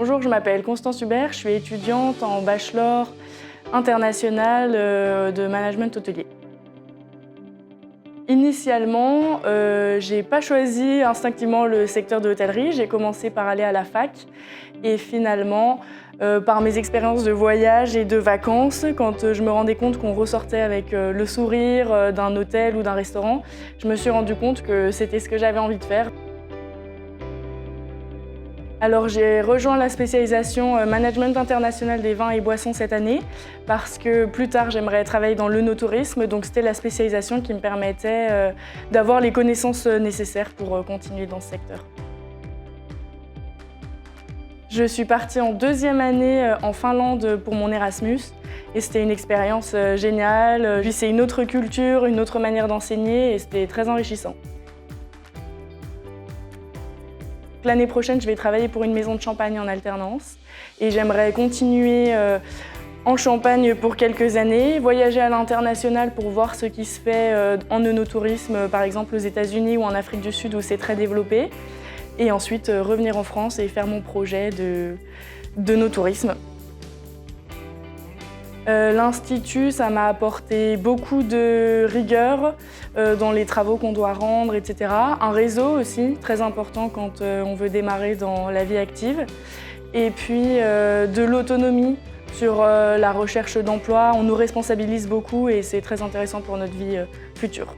Bonjour, je m'appelle Constance Hubert, je suis étudiante en bachelor international de management hôtelier. Initialement, j'ai pas choisi instinctivement le secteur de l'hôtellerie, j'ai commencé par aller à la fac et finalement, par mes expériences de voyage et de vacances, quand je me rendais compte qu'on ressortait avec le sourire d'un hôtel ou d'un restaurant, je me suis rendu compte que c'était ce que j'avais envie de faire. Alors j'ai rejoint la spécialisation management international des vins et boissons cette année parce que plus tard j'aimerais travailler dans l'œnotourisme, donc c'était la spécialisation qui me permettait d'avoir les connaissances nécessaires pour continuer dans ce secteur. Je suis partie en deuxième année en Finlande pour mon Erasmus et c'était une expérience géniale. Puis c'est une autre culture, une autre manière d'enseigner et c'était très enrichissant. L'année prochaine, je vais travailler pour une maison de champagne en alternance et j'aimerais continuer en Champagne pour quelques années, voyager à l'international pour voir ce qui se fait en œnotourisme, par exemple aux États-Unis ou en Afrique du Sud où c'est très développé, et ensuite revenir en France et faire mon projet d'œnotourisme. L'Institut, ça m'a apporté beaucoup de rigueur dans les travaux qu'on doit rendre, etc. Un réseau aussi, très important quand on veut démarrer dans la vie active. Et puis de l'autonomie sur la recherche d'emploi. On nous responsabilise beaucoup et c'est très intéressant pour notre vie future.